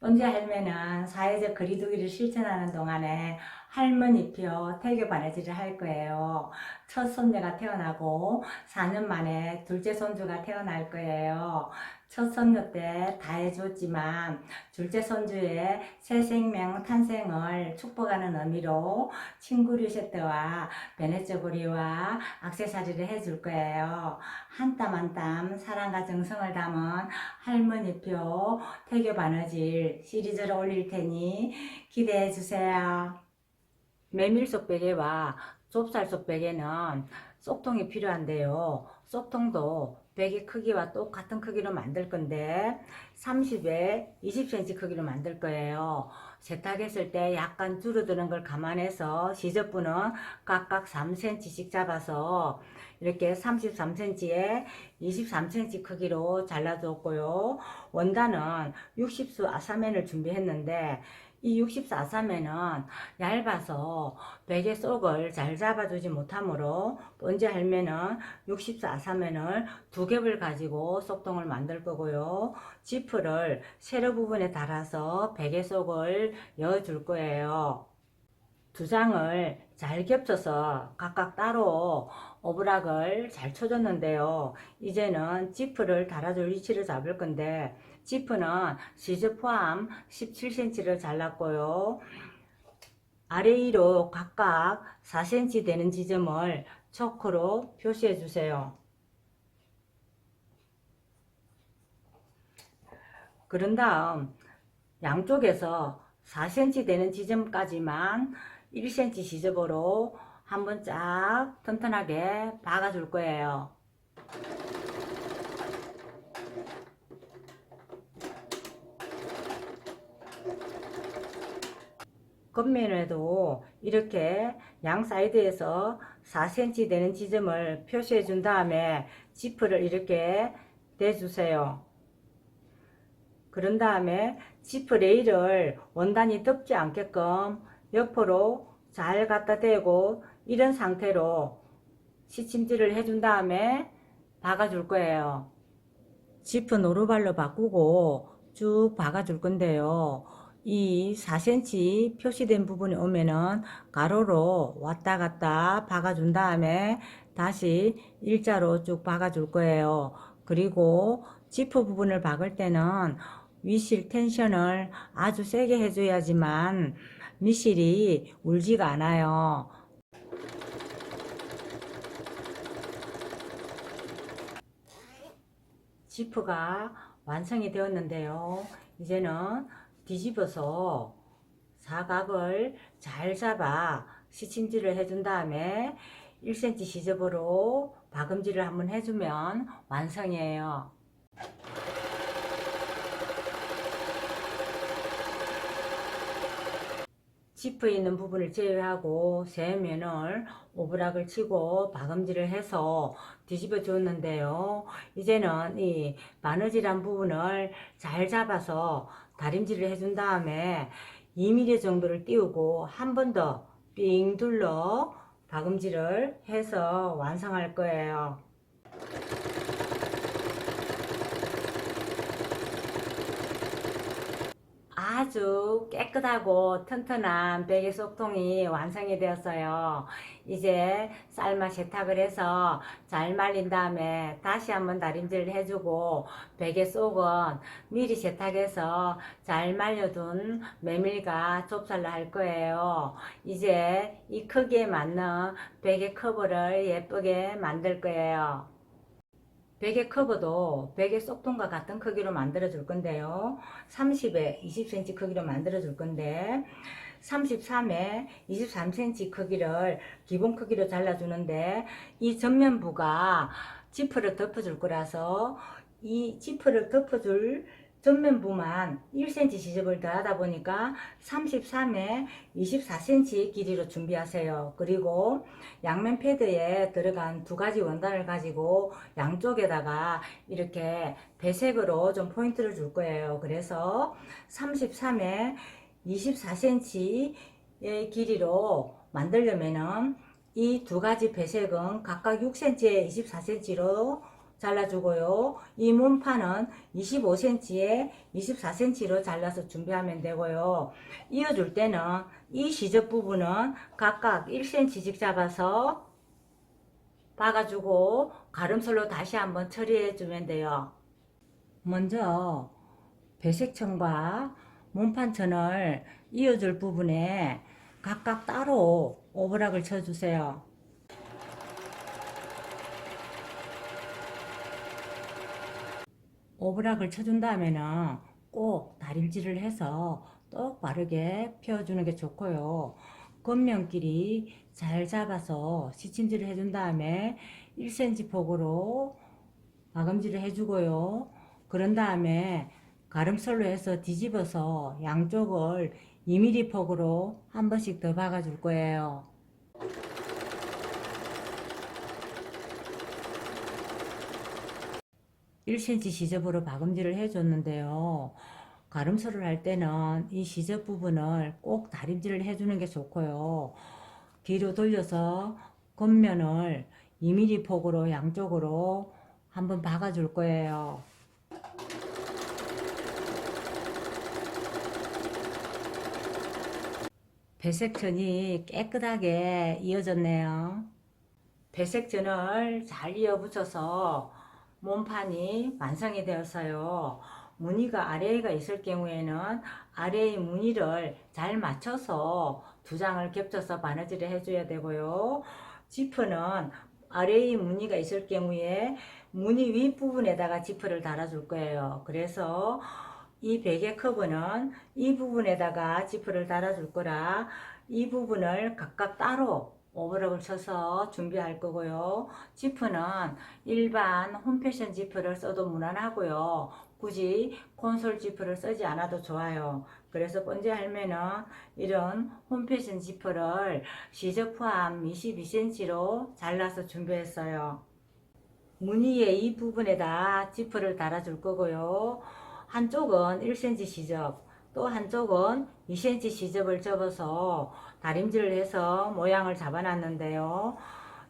본지 할매는 사회적 거리두기를 실천하는 동안에 할머니표 태교 바느질을 할 거예요. 첫 손녀가 태어나고 4년 만에 둘째 손주가 태어날 거예요. 첫 손녀 때 다 해줬지만 둘째 손주의 새 생명 탄생을 축복하는 의미로 친구 류셰트와 베네쩌고리와 액세서리를 해줄 거예요. 한 땀 한 땀 사랑과 정성을 담은 할머니표 태교 바느질 시리즈를 올릴 테니 기대해 주세요. 메밀속 베개와 좁쌀속 베개는 쏙통이 필요한데요. 쏙통도 베개 크기와 똑같은 크기로 만들 건데 30에 20cm 크기로 만들 거예요. 세탁했을 때 약간 줄어드는 걸 감안해서 시접부는 각각 3cm씩 잡아서 이렇게 33cm에 23cm 크기로 잘라줬고요. 원단은 60수 아사멘을 준비했는데 이 60수 아사멘은 얇아서 베개 속을 잘 잡아주지 못하므로 본지 할매는 60수 아사멘을 두 겹을 가지고 속통을 만들 거고요. 지프를 세로 부분에 달아서 베개 속을 여줄 거예요. 두 장을 잘 겹쳐서 각각 따로 오브락을 잘 쳐줬는데요. 이제는 지프를 달아줄 위치를 잡을 건데 지프는 시즈 포함 17cm를 잘랐고요. 아래 위로 각각 4cm 되는 지점을 초크로 표시해 주세요. 그런 다음 양쪽에서 4cm 되는 지점까지만 1cm 시접으로 한번 쫙 튼튼하게 박아줄 거예요. 겉면에도 이렇게 양 사이드에서 4cm 되는 지점을 표시해 준 다음에 지프를 이렇게 대주세요. 그런 다음에 지프 레일을 원단이 덮지 않게끔 옆으로 잘 갖다 대고 이런 상태로 시침질을 해준 다음에 박아줄 거예요. 지프 노루발로 바꾸고 쭉 박아줄 건데요. 이 4cm 표시된 부분이 오면은 가로로 왔다 갔다 박아준 다음에 다시 일자로 쭉 박아줄 거예요. 그리고 지프 부분을 박을 때는 위실 텐션을 아주 세게 해줘야지만 미실이 울지가 않아요. 지프가 완성이 되었는데요. 이제는 뒤집어서 사각을 잘 잡아 시침질을 해준 다음에 1cm 시접으로 박음질을 한번 해주면 완성이에요. 지프에 있는 부분을 제외하고 세 면을 오브락을 치고 박음질을 해서 뒤집어 줬는데요. 이제는 이 바느질한 부분을 잘 잡아서 다림질을 해준 다음에 2mm 정도를 띄우고 한 번 더 삥 둘러 박음질을 해서 완성할 거예요. 아주 깨끗하고 튼튼한 베개 속통이 완성이 되었어요. 이제 삶아 세탁을 해서 잘 말린 다음에 다시 한번 다림질을 해주고 베개 속은 미리 세탁해서 잘 말려둔 메밀과 좁쌀로 할 거예요. 이제 이 크기에 맞는 베개 커버를 예쁘게 만들 거예요. 베개 커버도 베개 속통과 같은 크기로 만들어 줄 건데요. 30에 20cm 크기로 만들어 줄 건데 33에 23cm 크기를 기본 크기로 잘라 주는데 이 전면부가 지퍼를 덮어 줄 거라서 이 지퍼를 덮어 줄 전면부만 1cm 시접을 더하다 보니까 33에 24cm 길이로 준비하세요. 그리고 양면 패드에 들어간 두 가지 원단을 가지고 양쪽에다가 이렇게 배색으로 좀 포인트를 줄 거예요. 그래서 33에 24cm의 길이로 만들려면은 이 두 가지 배색은 각각 6cm에 24cm로 잘라주고요. 이 문판은 25cm에 24cm로 잘라서 준비하면 되고요. 이어줄 때는 이 시접 부분은 각각 1cm씩 잡아서 박아주고 가름살로 다시 한번 처리해 주면 돼요. 먼저 배색천과 문판천을 이어줄 부분에 각각 따로 오버락을 쳐주세요. 오버락을 쳐준 다음에는 꼭 다림질을 해서 똑바르게 펴주는 게 좋고요. 겉면끼리 잘 잡아서 시침질을 해준 다음에 1cm 폭으로 마감질을 해주고요. 그런 다음에 가름살로 해서 뒤집어서 양쪽을 2mm 폭으로 한 번씩 더 박아줄 거예요. (1cm) 시접으로 박음질을 해줬는데요. 가름살을 할 때는 이 시접 부분을 꼭 다림질을 해주는 게 좋고요. 뒤로 돌려서 겉면을 2mm 폭으로 양쪽으로 한번 박아줄 거예요. 배색천이 깨끗하게 이어졌네요. 배색천을 잘 이어붙여서 몸판이 완성이 되었어요. 무늬가 아래에가 있을 경우에는 아래의 무늬를 잘 맞춰서 두 장을 겹쳐서 바느질을 해줘야 되고요. 지퍼는 아래의 무늬가 있을 경우에 무늬 윗부분에다가 지퍼를 달아줄 거예요. 그래서 이 베개 커버는 이 부분에다가 지퍼를 달아줄 거라 이 부분을 각각 따로 오버락을 쳐서 준비할 거고요. 지퍼는 일반 홈패션 지퍼를 써도 무난하고요. 굳이 콘솔 지퍼를 쓰지 않아도 좋아요. 그래서 번제 할매는 이런 홈패션 지퍼를 시접 포함 22cm로 잘라서 준비했어요. 무늬의 이 부분에다 지퍼를 달아줄 거고요. 한쪽은 1cm 시접, 또 한쪽은 2cm 시접을 접어서 다림질을 해서 모양을 잡아놨는데요.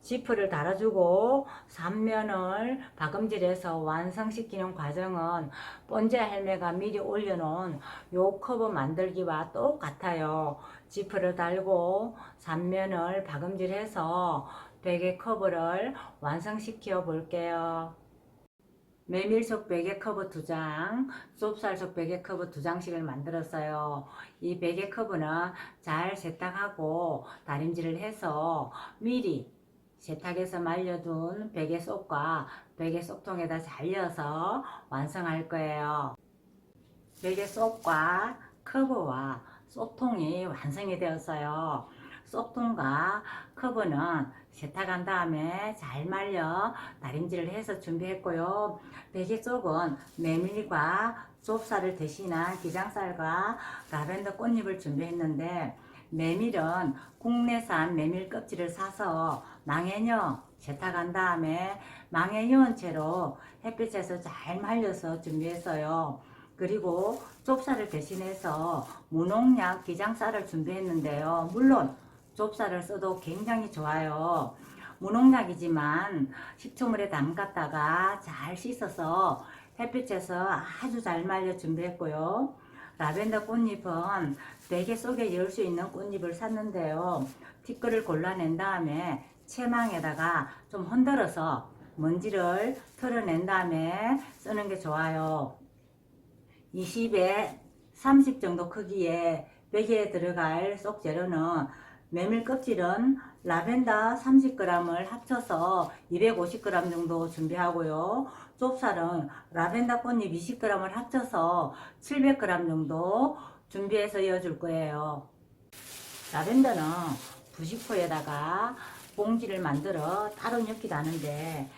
지퍼를 달아주고 3면을 박음질해서 완성시키는 과정은 번제 할매가 미리 올려놓은 요 커버 만들기와 똑같아요. 지퍼를 달고 3면을 박음질해서 베개 커버를 완성시켜 볼게요. 메밀속 베개 커버 2장, 좁쌀속 베개 커버 2장씩을 만들었어요. 이 베개 커버는 잘 세탁하고 다림질을 해서 미리 세탁해서 말려둔 베개 속과 베개 속통에다 잘려서 완성할 거예요. 베개 속과 커버와 속통이 완성이 되었어요. 속통과 커버는 세탁한 다음에 잘 말려 다림질을 해서 준비했고요. 베개 속은 메밀과 좁쌀을 대신한 기장쌀과 라벤더 꽃잎을 준비했는데 메밀은 국내산 메밀 껍질을 사서 망에녀 세탁한 다음에 망에 넣은 채로 햇빛에서 잘 말려서 준비했어요. 그리고 좁쌀을 대신해서 무농약 기장쌀을 준비했는데요. 물론 좁쌀을 써도 굉장히 좋아요. 무농약이지만 식초물에 담갔다가 잘 씻어서 햇빛에서 아주 잘 말려 준비했고요. 라벤더 꽃잎은 베개 속에 열 수 있는 꽃잎을 샀는데요. 티끌을 골라낸 다음에 채망에다가 좀 흔들어서 먼지를 털어낸 다음에 쓰는 게 좋아요. 20에 30 정도 크기의 베개에 들어갈 속 재료는 메밀 껍질은 라벤더 30g을 합쳐서 250g 정도 준비하고요. 좁쌀은 라벤더 꽃잎 20g을 합쳐서 700g 정도 준비해서 이어줄 거예요. 라벤더는 부직포에다가 봉지를 만들어 따로 넣기도 하는데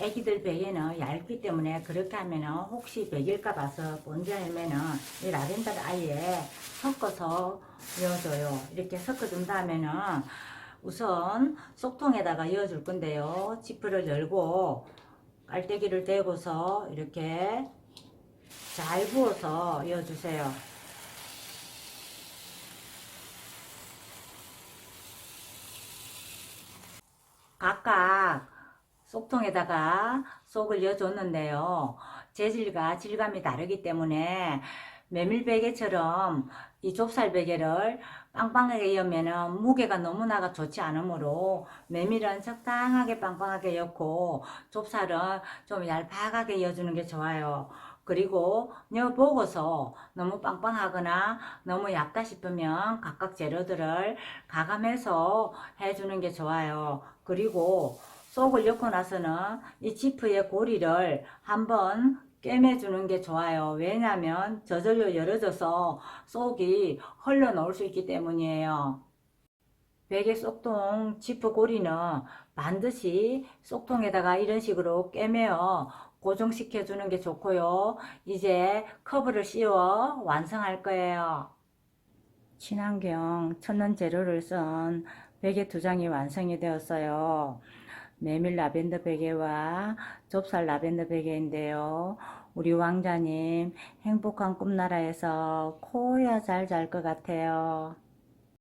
애기들 베개는 얇기 때문에 그렇게 하면 혹시 베길까 봐서 본지 알면은 이 라벤더를 아예 섞어서 넣어줘요. 이렇게 섞어준 다음에는 우선 속통에다가 넣어줄 건데요. 지퍼를 열고 깔때기를 대고서 이렇게 잘 부어서 넣어주세요. 각각 쏙통에다가 쏙을 넣어줬는데요. 재질과 질감이 다르기 때문에 메밀 베개처럼 이 좁쌀 베개를 빵빵하게 여면은 무게가 너무나가 좋지 않으므로 메밀은 적당하게 빵빵하게 엮고 좁쌀은 좀 얄팍하게 여주는 게 좋아요. 그리고 여보고서 너무 빵빵하거나 너무 얇다 싶으면 각각 재료들을 가감해서 해주는 게 좋아요. 그리고 속을 엮고 나서는 이 지프의 고리를 한번 꿰매주는 게 좋아요. 왜냐하면 저절로 열어져서 속이 흘러나올 수 있기 때문이에요. 베개 쏙통 지프 고리는 반드시 쏙통에다가 이런 식으로 꿰매어 고정시켜 주는 게 좋고요. 이제 커브를 씌워 완성할 거예요. 친환경 천연 재료를 쓴 베개 두 장이 완성이 되었어요. 메밀 라벤더 베개와 좁쌀 라벤더 베개인데요. 우리 왕자님 행복한 꿈나라에서 코야 잘 잘 것 같아요.